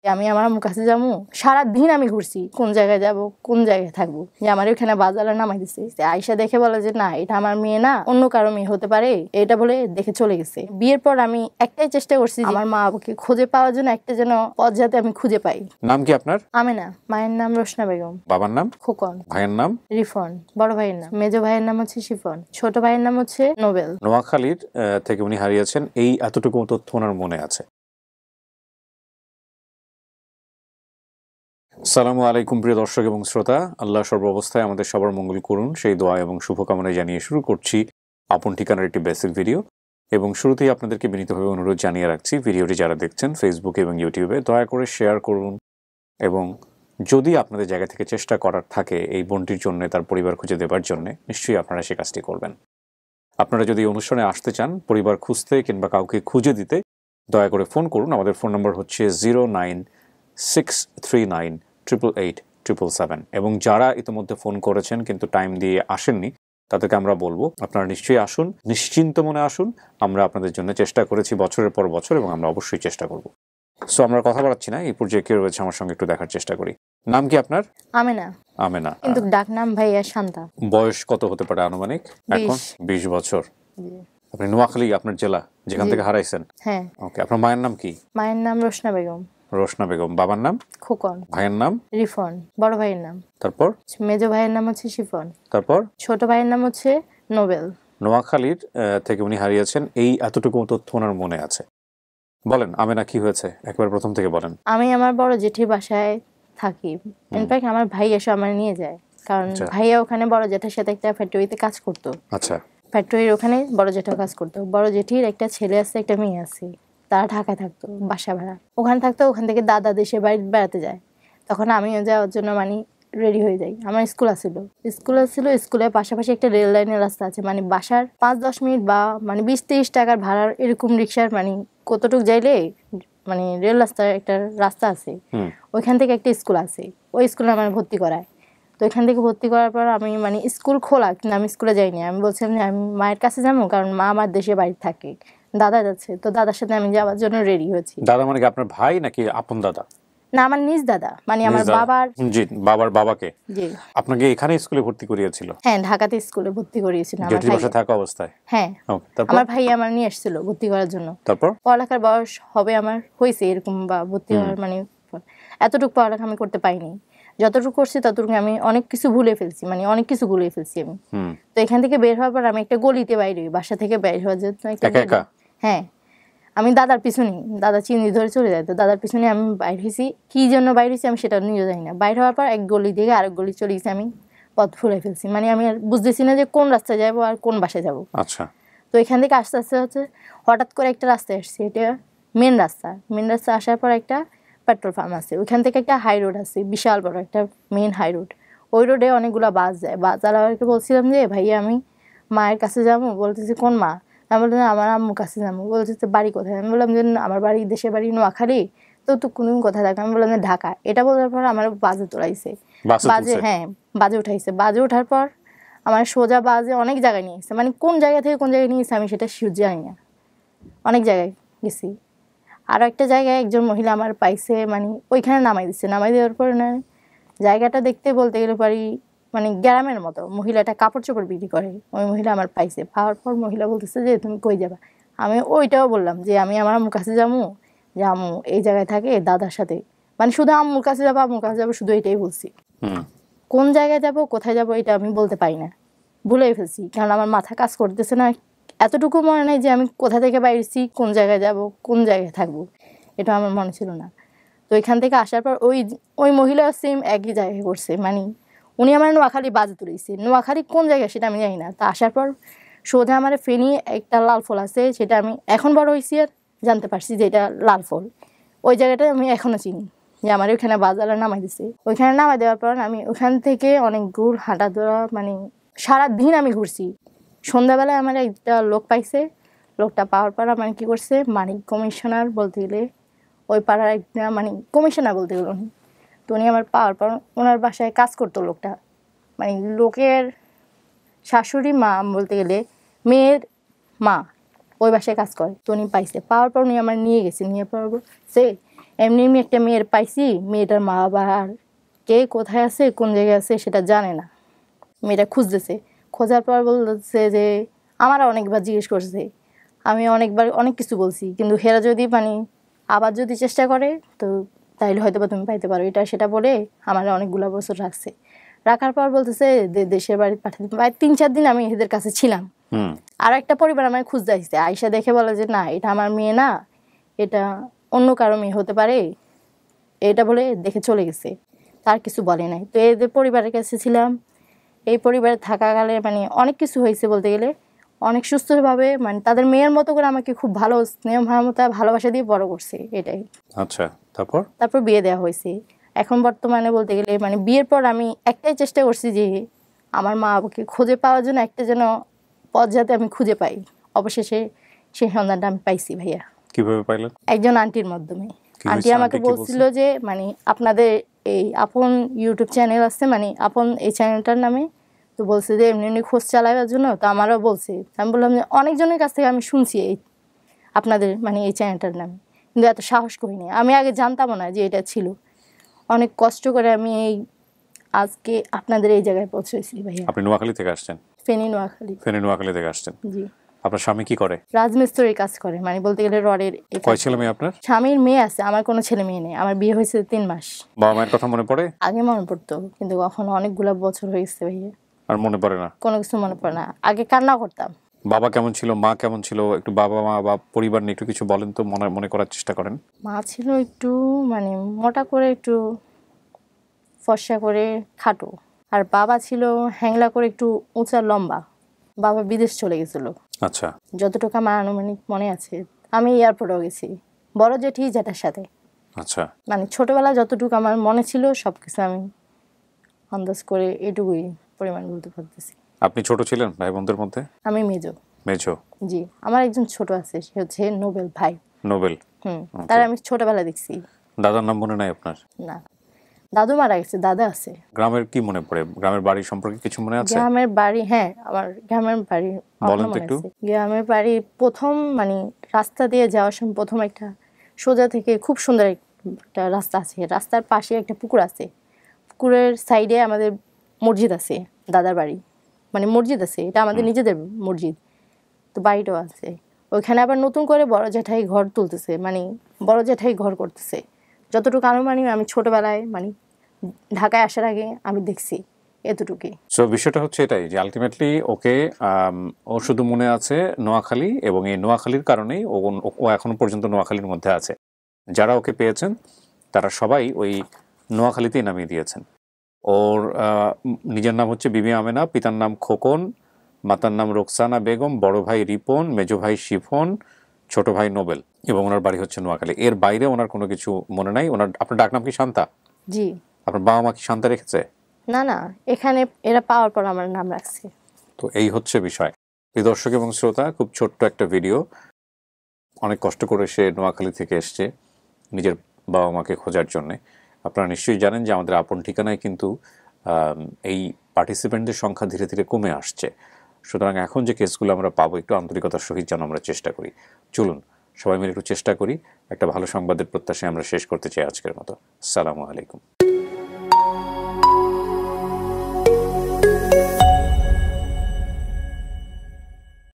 আমি আমার আম্মুর কাছে যাবো, সারাদিন আমি ঘুরছি কোন জায়গায় যাব কোন জায়গায় থাকবো, যে আমার ওখানে বাজারে নামাই দিছে। আয়সা দেখে বলে যে না এটা আমার মেয়ে না, অন্য কারো মেয়ে হতে পারে, এটা বলে দেখে চলে গেছে। বিয়ের পর আমি একটাই চেষ্টা করছি আমার মা বাবাকে খুঁজে পাওয়ার জন্য, একটা যেন পথ যাতে আমি খুঁজে পাই। নাম কি আপনার? আমেনা। মায়ের নাম রোশনা বেগম। বাবার নাম? খোকন। ভাইয়ের নাম? রিফন। বড় ভাইয়ের নাম মেজো ভাইয়ের নাম হচ্ছে শিফন, ছোট ভাইয়ের নাম হচ্ছে নোবেল। নোয়াখালীর থেকে উনি হারিয়েছেন, এই এতটুকু তথ্য ওনার মনে আছে। আসসালামু আলাইকুম প্রিয় দর্শক এবং শ্রোতা, আল্লাহ সর্বাবস্থায় আমাদের সবার মঙ্গল করুন সেই দোয়া এবং শুভকামনায় জানিয়ে শুরু করছি আপন ঠিকানার একটি বেসিক ভিডিও। এবং শুরুতেই আপনাদেরকে বিনীতভাবে অনুরোধ জানিয়ে রাখছি, ভিডিওটি যারা দেখছেন ফেসবুকে এবং ইউটিউবে দয়া করে শেয়ার করুন, এবং যদি আপনাদের জায়গা থেকে চেষ্টা করার থাকে এই বোনটির জন্য, তার পরিবার খুঁজে দেবার জন্য, নিশ্চয়ই আপনারা সে কাজটি করবেন। আপনারা যদি অনুষ্ঠানে আসতে চান, পরিবার খুঁজতে কিংবা কাউকে খুঁজে দিতে, দয়া করে ফোন করুন। আমাদের ফোন নম্বর হচ্ছে 09639888777। এবং যারা ইতিমধ্যে ফোন করেছেন কিন্তু টাইম দিয়ে আসেননি, তাদেরকে আমরা বলবো আপনারা নিশ্চয়ই আসুন, নিশ্চিন্ত মনে আসুন। আমরা আপনাদের জন্য চেষ্টা করেছি বছরের পর বছর, এবং আমরা অবশ্যই চেষ্টা করব। সো আমরা কথা বলাচ্ছি না, এই পর্যায়ে কে রয়েছে আমার সঙ্গে একটু দেখার চেষ্টা করি। নাম কি আপনার? আমেনা। আমেনা। কিন্তু ডাক নাম ভাইয়া শান্তা। বয়স কত হতে পারে আনুমানিক? এখন 20 বছর। আপনি নোয়াখালী আপনার জেলা, যেখান থেকে হারাইছেন? হ্যাঁ। ওকে, আপনার মায়ের নাম কি? মায়ের নাম রোশনা বেগম। রোশনা বেগম। বাবার নাম? খোকন। ভাইয়ের নাম? রিফন। বড় ভাইয়ের নাম। তারপর? মেজো ভাইয়ের নাম হচ্ছে শিফন। তারপর? ছোট ভাইয়ের নাম হচ্ছে নোবেল। নোয়াখালীর থেকে উনি হারিয়েছেন, এই এতটুকু তথ্য ওনার মনে আছে। বলেন আমেনা, কি হয়েছে একবার প্রথম থেকে বলেন। আমি আমার বড় জেঠির বাসায় থাকি। ইনফ্যাক্ট আমার ভাই এসে আমার নিয়ে যায়, কারণ ভাইয়া ওখানে বড় জেঠার সাথে একটা ফ্যাক্টরিতে কাজ করতো। আচ্ছা। ফ্যাক্টরির ওখানে বড় জেঠা কাজ করতো। বড় জেঠির একটা ছেলে আছে, একটা মেয়ে আছে। তারা ঢাকায় থাকতো, বাসা ভাড়া ওখানে থাকতো। ওখান থেকে দাদা দেশের বাড়ি বেড়াতে যায়, তখন আমিও যাওয়ার জন্য রেডি হয়ে যাই। আমার স্কুল আছিল, স্কুলের পাশাপাশি একটা রেল লাইনের রাস্তা আছে, বাসার 5-10 মিনিট বা 20-30 টাকার ভাড়ার এরকম রিক্সার কতটুক যাইলে রেল রাস্তার একটা রাস্তা আছে, ওইখান থেকে একটা স্কুল আছে। ওই স্কুলে আমার ভর্তি করায়। তো এখান থেকে ভর্তি করার পর আমি স্কুল খোলা, কিন্তু আমি স্কুলে যাইনি। আমি বলছিলাম যে আমি মায়ের কাছে যাবো, কারণ মা আমার দেশে বাড়ি থাকে, দাদা যাচ্ছে, তো দাদার সাথে আমি যাওয়ার জন্য রেডি হয়েছি। দাদা কি আপনার ভাই নাকি আপন দাদা? না, আমার নিজ দাদা, আমার বাবার। জি, বাবার বাবাকে। জি। আপনাকে এখানে স্কুলে ভর্তি করিয়েছিল? হ্যাঁ, ঢাকাতে স্কুলে ভর্তি করিয়েছিল আমার ভাই থাকা অবস্থায়। হ্যাঁ, আমার ভাই আমার নিয়ে এসেছিল ভর্তি করার জন্য। তারপর পড়ালেখার বয়স হবে আমার হয়েছে এরকম, বা ভর্তি হওয়ার এতটুকু পড়ালেখা আমি করতে পাইনি। যতটুকু করছি ততটুকু আমি অনেক কিছু ভুলে ফেলছি, আমি। তো এখান থেকে বের হওয়ার পর আমি একটা গলিতে বাইরে, বাসা থেকে বের হওয়ার জন্য হ্যাঁ, আমি দাদার পিছনে, দাদা চিনি ধরে চলে যায়, তো দাদার পিছনে আমি বাইর হয়েছি। কি জন্য বাইর হয়েছি আমি সেটা নিজেও জানি না। বাইর হওয়ার পর এক গলি থেকে আরেক গলি চলে গেছি, আমি পথ ফুরাই ফেলছি। আমি আর বুঝতেছি না যে কোন রাস্তায় যাবো আর কোন বাসায় যাবো। আচ্ছা। তো এখান থেকে আস্তে আস্তে হঠাৎ করে একটা রাস্তায় আসছি, এটা মেন রাস্তা আসার পর একটা পেট্রোল পাম্প আছে, ওইখান থেকে একটা হাই রোড আছে, বিশাল বড় একটা মেন হাই রোড। ওই রোডে অনেকগুলো বাস যায়। বাস চালাবারকে বলছিলাম যে ভাইয়া আমি মায়ের কাছে যাবো। বলতেছি কোন মা? আমি বললাম আমার আম্মুর কাছে যাবো। বলতেছে বাড়ি কোথায়? আমি বললাম যে আমার বাড়ি, দেশের বাড়ি নোয়াখালী। তো কোন কোথায় থাকে? আমি বললাম যে ঢাকা। এটা বলার পর আমার বাজে তোলাইছে, হ্যাঁ বাজে উঠাইছে। বাজে ওঠার পর আমার সোজা বাজে অনেক জায়গায় নিয়ে গেছে, কোন জায়গা থেকে কোন জায়গায় নিয়ে গেছে আমি সেটা শিওর জানি না। অনেক জায়গায় গেছি। আরও একটা জায়গায় একজন মহিলা আমার পাইছে, ওইখানে নামাই দিচ্ছে। নামাই দেওয়ার পর জায়গাটা দেখতে বলতে গেলে পারি গ্রামের মতো। মহিলাটা কাপড় চোপড় বিক্রি করে, ওই মহিলা আমার পাইছে। পাওয়ার পর মহিলা বলতেছে যে তুমি কই যাবা? আমি ওইটাও বললাম যে আমি আমার আম্মুর কাছে যাবো, যে আম্মু এই জায়গায় থাকে দাদার সাথে, শুধু আম্মুর কাছে যাবো, শুধু এটাই বলছি। কোন জায়গায় যাব, কোথায় যাব এটা আমি বলতে পারি না, ভুলেই ফেলছি, কারণ আমার মাথা কাজ করতেছে না। এতটুকু মনে নেই যে আমি কোথা থেকে বাইরেছি, কোন জায়গায় যাব, কোন জায়গায় থাকবো, এটা আমার মনে ছিল না। তো এখান থেকে আসার পর ওই মহিলা সেম একই জায়গায় করছে, উনি আমার নোয়াখালী বাজে তুলেছে। নোয়াখালী কোন জায়গায় সেটা আমি জানি না। তা আসার পর সোজা আমার ফেনি একটা লাল ফল আছে, সেটা আমি এখন বড় হয়েছি আর জানতে পারছি যে এটা লাল ফল। ওই জায়গাটা আমি এখনও চিনি, যে আমার ওইখানে বাজারে নামাই দিছে। ওইখানে নামাই দেওয়ার পর আমি ওখান থেকে অনেক দূর হাঁটা ধরা, সারাদিন আমি ঘুরছি। সন্ধ্যাবেলায় আমার একটা লোক পাইছে। লোকটা পাওয়ার পর আমার কী করছে, কমিশনার বলতে গেলে ওই পাড়ার একটা কমিশনার বলতে গেল উনি। তো উনি আমার পাওয়ার পর ওনার বাসায় কাজ করতো লোকটা, লোকের শাশুড়ি মা বলতে গেলে, মেয়ের মা ওই বাসায় কাজ করে। তো উনি পাইছে। পাওয়ার পর উনি আমার নিয়ে গেছে। নিয়ে পর সে এমনি এমনি একটা মেয়ের পাইছি, মেয়েটার মা বাবা আর কে কোথায় আছে কোন জায়গায় আছে সেটা জানে না। মেয়েটা খুঁজতেছে, খোঁজার পর বলছে যে আমারও অনেকবার জিজ্ঞেস করছে, আমি অনেকবার অনেক কিছু বলছি, কিন্তু হেরা যদি মানে আবার যদি চেষ্টা করে তো তাইলে হয়তো বা তুমি পাইতে পারো, এটা সেটা বলে আমার অনেকগুলো বছর রাখছে। রাখার পর বলতেছে দেশের বাড়ি পাঠাতে, প্রায় 3-4 দিন আমি এদের কাছে ছিলাম। আর একটা পরিবার আমায় খুঁজতে আসছে, আয়সা দেখে বলে যে না এটা আমার মেয়ে না, এটা অন্য কারো মেয়ে হতে পারে, এটা বলে দেখে চলে গেছে, তার কিছু বলে নাই। তো এদের পরিবারের কাছে ছিলাম, এই পরিবারে থাকাকালে মানে অনেক কিছু হয়েছে বলতে গেলে, অনেক সুস্থভাবে মানে তাদের মেয়ের মতো করে আমাকে খুব ভালো স্নেহ মমতা ভালোবাসা দিয়ে বড় করছে, এটাই। আচ্ছা, তারপর বিয়ে দেওয়া হয়েছে। এখন বর্তমানে বলতে গেলে মানে বিয়ের পর আমি একটাই চেষ্টা করছি যে আমার মা বাবাকে খুঁজে পাওয়ার জন্য একটা যেন পথ যাতে আমি খুঁজে পাই। অবশেষে সেই সন্ধানটা আমি পাইছি ভাইয়া। কিভাবে পাইলেন? একজন আন্টির মাধ্যমে। আন্টি আমাকে আন্টি কি বলছিল যে মানে আপনাদের এই আপন ইউটিউব চ্যানেল আছে, মানে আপন এই চ্যানেলটার নামে, তো বলছে যে এমনি এমনি খোঁজ চালাবার জন্য। তো আমারও বলছে, আমি বললাম যে অনেকজনের কাছ থেকে আমি শুনছি এই আপনাদের মানে এই চ্যানেলটার নামে, কিন্তু এত সাহস করিনি। আমি আগে জানতামও না যে এটা ছিল। অনেক কষ্ট করে আমি এই আজকে আপনাদের এই জায়গায় পৌঁছেছি ভাইয়া। আপনি নোয়াখালী থেকে আসছেন? ফেনী নোয়াখালী। ফেনী নোয়াখালী থেকে আসছেন। জি। আপনার স্বামী কি করে? রাজমিস্ত্রির কাজ করে, মানে বলতে গেলে রডের। কয় ছেলে মেয়ে আপনার? স্বামীর মেয়ে আছে, আমার কোনো ছেলে মেয়ে নেই। আমার বিয়ে হয়েছে 3 মাস। বাবা মায়ের কথা মনে পড়ে? আগে মনে পড়তো, কিন্তু এখন অনেকগুলো বছর হয়ে গেছে ভাইয়া, আর মনে পড়ে না? কোনো কিছু মনে পড়ে না। আগে কান্না করতাম। বাবা কেমন ছিল, মা কেমন ছিল, একটু বাবা মা বা পরিবার নিয়ে একটু কিছু বলেন তো, মনে করার চেষ্টা করেন। মা ছিল একটু মানে মোটা করে, একটু ফর্সা করে, খাটো। আর বাবা ছিল হ্যাংলা করে, একটু উঁচা লম্বা। বাবা বিদেশ চলে গেছিল। আচ্ছা। যতটুকু আমার আনুমানিক মনে আছে, আমি এয়ারপোর্টেও গেছি বড় জেঠি জেঠার সাথে। আচ্ছা। মানে ছোটবেলা যতটুকু আমার মনে ছিল সবকিছু আমি আন্দাজ করে এটুকুই পরিমাণ বলতে পারতেছি। আপনি ছোট ছিলেন ভাই বোনদের মধ্যে? আমি মেজো। মেজো? জি, আমার একজন ছোট আছে, সে হচ্ছে নোবেল ভাই। নোবেল? তার আমি ছোটবেলা দেখছি। দাদার নাম মনে নাই আপনার? না, দাদু মারা গেছে, দাদা আছে। গ্রামের কি মনে পড়ে? গ্রামের বাড়ি সম্পর্কে কিছু মনে আছে? গ্রামের বাড়ি, হ্যাঁ, আমার গ্রামের বাড়ি বলেন তো একটু। গ্রামের বাড়ি প্রথম মানে রাস্তা দিয়ে যাওয়ার সময় প্রথম একটা সোজা থেকে খুব সুন্দর একটা রাস্তা আছে, রাস্তার পাশে একটা পুকুর আছে, পুকুরের সাইডে আমাদের মসজিদ আছে, দাদার বাড়ি। মানে মসজিদ আছে, এটা আমাদের নিজেদের মসজিদ, তো বাড়িটাও আছে ওইখানে। আবার নতুন করে বড় জ্যাঠাই ঘর তুলতেছে, মানে বড় জ্যাঠাই ঘর করতেছে। যতটুকু আনুমানিক আমি ছোটবেলায় মানে ঢাকায় আসার আগে আমি দেখছি, এতটুকুই। সো বিষয়টা হচ্ছে এটাই যে আলটিমেটলি ওকে ও শুধু মনে আছে নোয়াখালী, এবং এই নোয়াখালীর কারণেই ও এখনো পর্যন্ত নোয়াখালীর মধ্যে আছে। যারা ওকে পেয়েছেন তারা সবাই ওই নোয়াখালীতেই নামিয়ে দিয়েছেন। ওর নিজের নাম হচ্ছে বিবি আমেনা, পিতার নাম খোকন, মাতার নাম রোকসানা বেগম, বড় ভাই রিপন, মেজো ভাই শিফন, ছোট ভাই নোবেল, এবং ওনার বাড়ি হচ্ছে নোয়াখালী। এর বাইরে ওনার কোনো কিছু মনে নাই। আপনার ডাকনাম কি শান্তা? জি। আপনার বাবা মা কি শান্তা রেখেছে? না না, এখানে এরা পাওয়ার পর আমার নাম রাখছে। তো এই হচ্ছে বিষয়। এই দর্শক এবং শ্রোতা, খুব ছোট্ট একটা ভিডিও। অনেক কষ্ট করে সে নোয়াখালী থেকে এসছে নিজের বাবা মাকে খোঁজার জন্যে। আপনারা নিশ্চয়ই জানেন যে আমাদের আপন ঠিকানায় কিন্তু এই পার্টিসিপেন্টদের সংখ্যা ধীরে ধীরে কমে আসছে। সুতরাং এখন যে কেসগুলো আমরা পাবো একটু আন্তরিকতার সহিত যেন আমরা চেষ্টা করি। চলুন সবাই মিলে একটু চেষ্টা করি। একটা ভালো সংবাদের প্রত্যাশায় আমরা শেষ করতে চাই আজকের মতো। আসসালামু আলাইকুম।